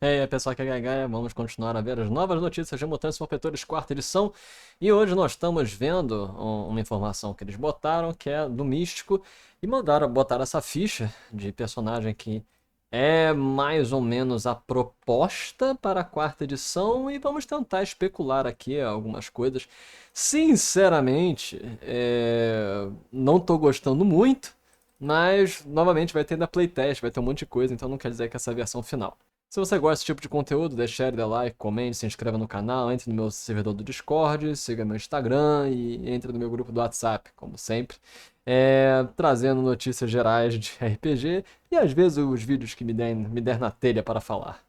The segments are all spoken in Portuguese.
E aí, pessoal, que é Gaia, vamos continuar a ver as novas notícias de Mutantes Malfeitores, quarta edição. E hoje nós estamos vendo uma informação que eles botaram, que é do Místico, e botaram essa ficha de personagem que é mais ou menos a proposta para a quarta edição, e vamos tentar especular aqui algumas coisas. Sinceramente, não estou gostando muito, mas novamente vai ter da playtest, vai ter um monte de coisa, então não quer dizer que essa é a versão final. Se você gosta desse tipo de conteúdo, deixe share, dê like, comente, se inscreva no canal, entre no meu servidor do Discord, siga meu Instagram e entre no meu grupo do WhatsApp, como sempre, trazendo notícias gerais de RPG e às vezes os vídeos que me der na telha para falar.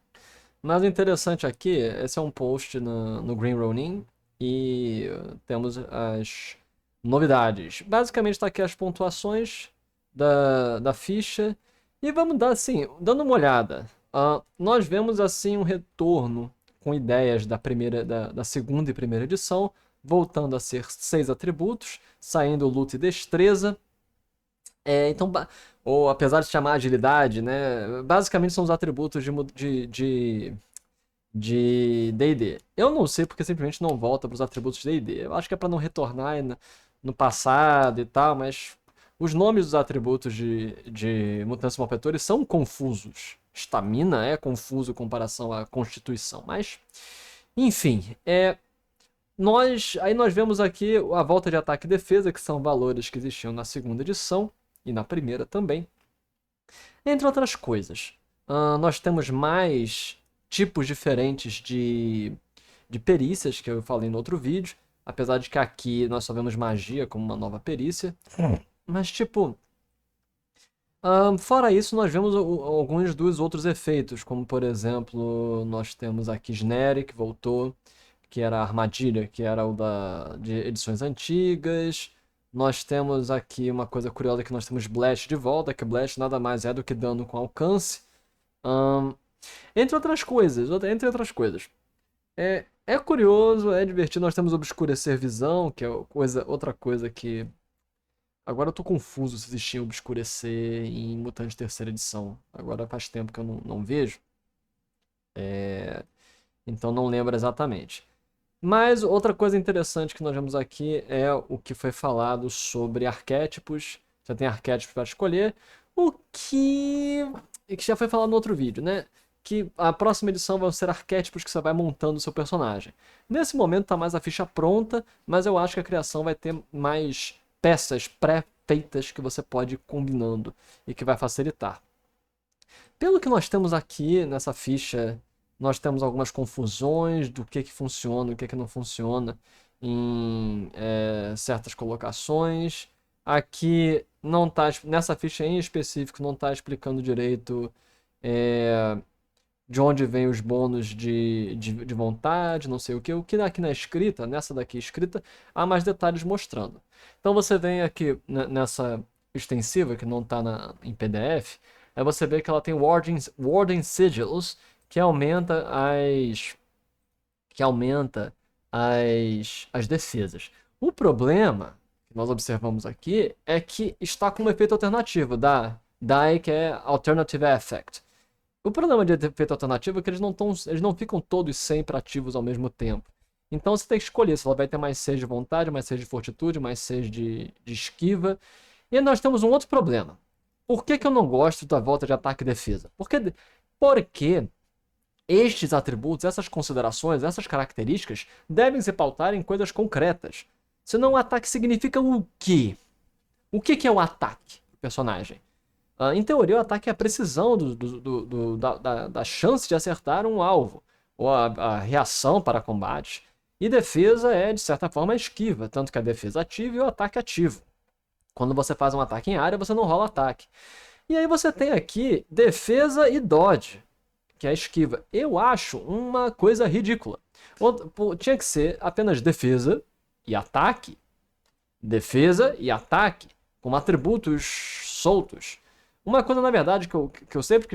Mas o interessante aqui, esse é um post no Green Ronin e temos as novidades. Basicamente está aqui as pontuações da ficha e vamos dar assim, dando uma olhada. Nós vemos assim um retorno com ideias da segunda e primeira edição, voltando a ser 6 atributos, saindo luta e destreza. Então, ou apesar de chamar agilidade, né? Basicamente são os atributos de D&D. Eu não sei porque simplesmente não volta para os atributos de D&D. Eu acho que é para não retornar no passado e tal, mas os nomes dos atributos de mutantes malfeitores são confusos. Estamina é confuso em comparação à constituição, mas enfim, aí nós vemos aqui a volta de ataque e defesa, que são valores que existiam na segunda edição e na primeira também. Entre outras coisas, nós temos mais tipos diferentes de perícias, que eu falei no outro vídeo. Apesar de que aqui nós só vemos magia como uma nova perícia. Mas, tipo, fora isso, nós vemos alguns dos outros efeitos, como por exemplo, nós temos aqui Snare, que voltou, que era a armadilha, que era o de edições antigas. Nós temos aqui uma coisa curiosa, que nós temos Blast de volta, que Blast nada mais é do que dano com alcance. Entre outras coisas, É curioso, é divertido. Nós temos Obscurecer Visão, que é outra coisa que... Agora eu tô confuso se existia Obscurecer em Mutante terceira edição. Agora faz tempo que eu não vejo. Então não lembro exatamente. Mas outra coisa interessante que nós vemos aqui é o que foi falado sobre arquétipos. Você tem arquétipos para escolher. O que já foi falado no outro vídeo, né? Que a próxima edição vão ser arquétipos que você vai montando o seu personagem. Nesse momento tá mais a ficha pronta, mas eu acho que a criação vai ter mais peças pré-feitas que você pode ir combinando e que vai facilitar. Pelo que nós temos aqui nessa ficha, nós temos algumas confusões do que funciona, o que não funciona em certas colocações. Aqui não tá, nessa ficha em específico não está explicando direito de onde vem os bônus de vontade, não sei o que. O que aqui na escrita, nessa daqui escrita, há mais detalhes mostrando. Então você vem aqui nessa extensiva, que não está em PDF, aí você vê que ela tem Warden Sigils, que aumenta as defesas. O problema que nós observamos aqui é que está com um efeito alternativo da DAI, que é Alternative Effect. O problema de efeito alternativo é que eles não ficam todos sempre ativos ao mesmo tempo. Então você tem que escolher se ela vai ter mais 6 de vontade, mais 6 de fortitude, mais 6 de esquiva. E nós temos um outro problema. Por que eu não gosto da volta de ataque e defesa? Porque estes atributos, essas considerações, essas características devem se pautar em coisas concretas. Senão o ataque significa o quê? O que é o ataque do personagem? Em teoria, o ataque é a precisão da chance de acertar um alvo, ou a reação para combate. E defesa é, de certa forma, a esquiva, tanto que a defesa ativa e o ataque ativo. Quando você faz um ataque em área, você não rola ataque. E aí você tem aqui defesa e dodge, que é a esquiva. Eu acho uma coisa ridícula. Tinha que ser apenas defesa e ataque, com atributos soltos. Uma coisa, na verdade, que eu sempre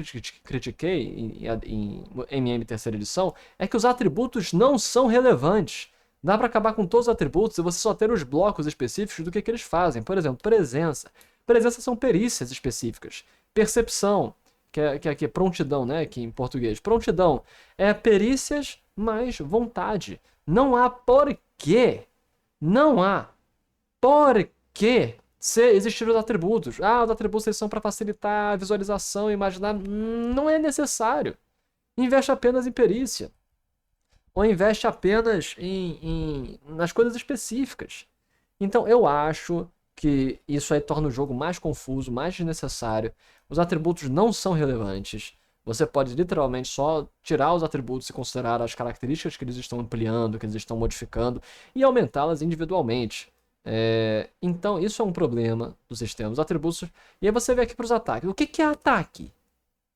critiquei em MM terceira edição é que os atributos não são relevantes. Dá para acabar com todos os atributos e você só ter os blocos específicos do que eles fazem. Por exemplo, presença. Presença são perícias específicas. Percepção, que é prontidão, né? Aqui em português. Prontidão é perícias mais vontade. Não há porquê. Não há porquê existir os atributos. Ah, os atributos eles são para facilitar a visualização, imaginar. Não é necessário. Investe apenas em perícia. Ou investe apenas nas coisas específicas. Então, eu acho que isso aí torna o jogo mais confuso, mais desnecessário. Os atributos não são relevantes. Você pode literalmente só tirar os atributos e considerar as características que eles estão ampliando, que eles estão modificando, e aumentá-las individualmente. Então, isso é um problema do sistema. Os atributos. E aí você vê aqui para os ataques. O que é ataque?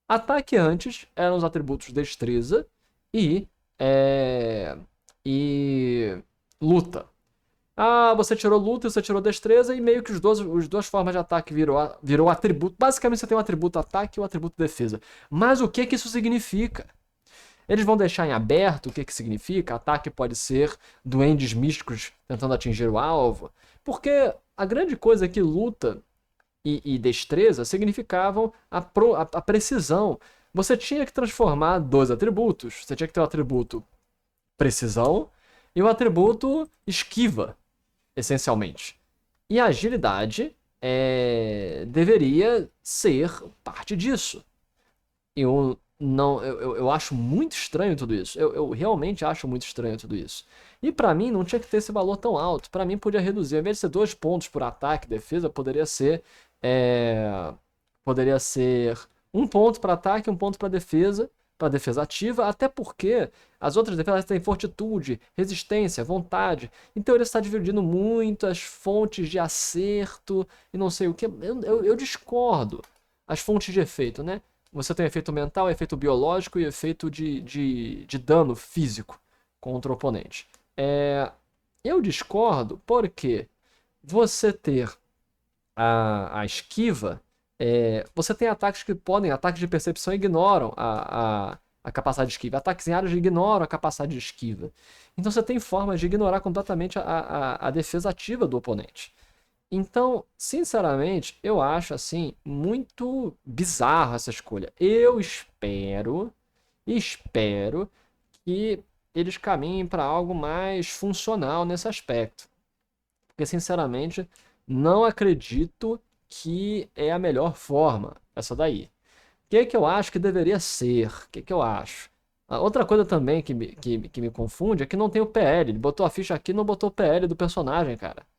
Ataque antes eram os atributos destreza e, e luta. Ah, você tirou luta e você tirou destreza, e meio que as duas formas de ataque virou atributo. Basicamente você tem um atributo ataque e um atributo defesa. Mas o que isso significa? Eles vão deixar em aberto o que significa. Ataque pode ser duendes místicos tentando atingir o alvo. Porque a grande coisa é que luta e destreza significavam a precisão. Você tinha que transformar dois atributos. Você tinha que ter o atributo precisão e o atributo esquiva, essencialmente. E a agilidade deveria ser parte disso. Eu acho muito estranho tudo isso. Eu realmente acho muito estranho tudo isso. E pra mim não tinha que ter esse valor tão alto. Pra mim podia reduzir. Ao invés de ser 2 pontos por ataque e defesa, poderia ser 1 ponto para ataque e 1 ponto para defesa ativa, até porque as outras defesas têm fortitude, resistência, vontade. Então ele está dividindo muito as fontes de acerto e não sei o que. Eu discordo. As fontes de efeito, né? Você tem efeito mental, efeito biológico e efeito de dano físico contra o oponente. Eu discordo porque você ter a esquiva, você tem ataques de percepção ignoram a capacidade de esquiva. Ataques em áreas ignoram a capacidade de esquiva. Então você tem formas de ignorar completamente a defesa ativa do oponente. Então, sinceramente, eu acho assim muito bizarro essa escolha. Eu espero que eles caminhem para algo mais funcional nesse aspecto. Porque, sinceramente, não acredito que é a melhor forma essa daí. O que eu acho que deveria ser? O que eu acho? Outra coisa também que me confunde é que não tem o PL. Ele botou a ficha aqui e não botou o PL do personagem, cara.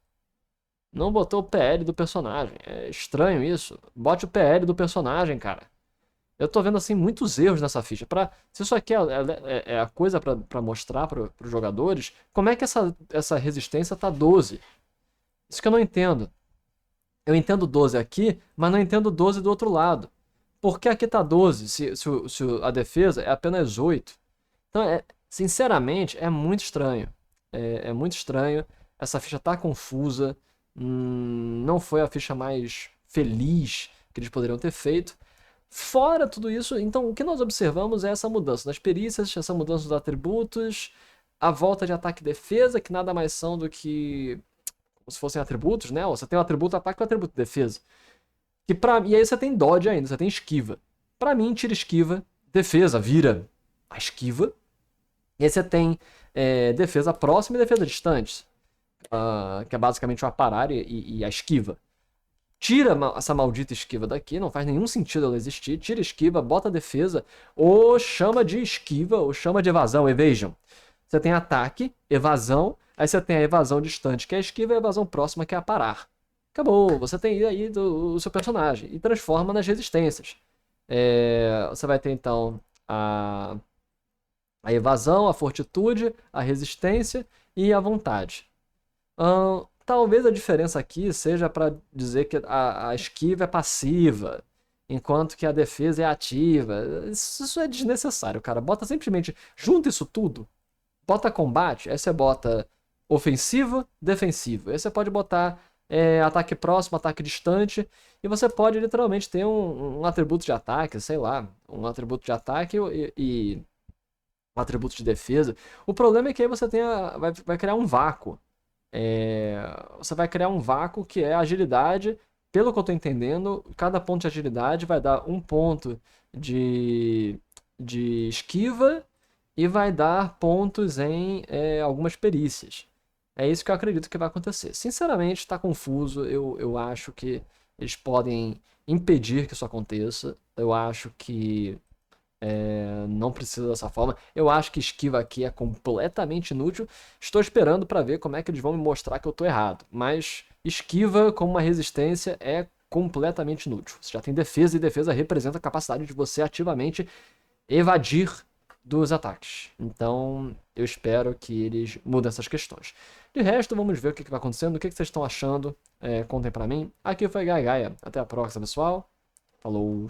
Não botou o PL do personagem. É estranho isso. Bote o PL do personagem, cara. Eu tô vendo, assim, muitos erros nessa ficha. Se isso aqui é a coisa pra mostrar pros jogadores, como é que essa resistência tá 12? Isso que eu não entendo. Eu entendo 12 aqui, mas não entendo 12 do outro lado. Por que aqui tá 12 se a defesa é apenas 8? Então, sinceramente, é muito estranho. É muito estranho. Essa ficha tá confusa. Não foi a ficha mais feliz que eles poderiam ter feito. Fora tudo isso, então o que nós observamos é essa mudança das perícias, essa mudança dos atributos, a volta de ataque e defesa, que nada mais são do que como se fossem atributos, né? Você tem o atributo ataque e o atributo defesa. E aí você tem dodge ainda, você tem esquiva. Pra mim, tira esquiva, defesa vira a esquiva. E aí você tem defesa próxima e defesa distante. Que é basicamente o aparar e a esquiva. Tira essa maldita esquiva daqui, não faz nenhum sentido ela existir. Tira a esquiva, bota a defesa, ou chama de esquiva, ou chama de evasão, evasion. Você tem ataque, evasão, aí você tem a evasão distante, que é a esquiva, e a evasão próxima, que é aparar. Acabou, você tem aí o seu personagem, e transforma nas resistências. Você vai ter então a evasão, a fortitude, a resistência e a vontade. Talvez a diferença aqui seja para dizer que a esquiva é passiva, enquanto que a defesa é ativa. Isso é desnecessário, cara. Bota simplesmente, junta isso tudo, bota combate, aí você bota ofensivo, defensivo. Aí você pode botar ataque próximo, ataque distante, e você pode literalmente ter um atributo de ataque, sei lá, um atributo de ataque e um atributo de defesa. O problema é que aí você vai criar um vácuo. Você vai criar um vácuo que é agilidade pelo que eu tô entendendo, cada ponto de agilidade vai dar um ponto de, de esquiva e vai dar pontos em algumas perícias. É isso que eu acredito que vai acontecer. Sinceramente, está confuso. Eu acho que eles podem impedir que isso aconteça. Eu acho que não precisa dessa forma. Eu acho que esquiva aqui é completamente inútil. Estou esperando para ver como é que eles vão me mostrar que eu estou errado. Mas esquiva como uma resistência é completamente inútil. Você já tem defesa e defesa representa a capacidade de você ativamente evadir dos ataques. Então, eu espero que eles mudem essas questões. De resto, vamos ver o que vai acontecendo, o que vocês estão achando. Contem pra mim. Aqui foi Gaia. Até a próxima, pessoal. Falou!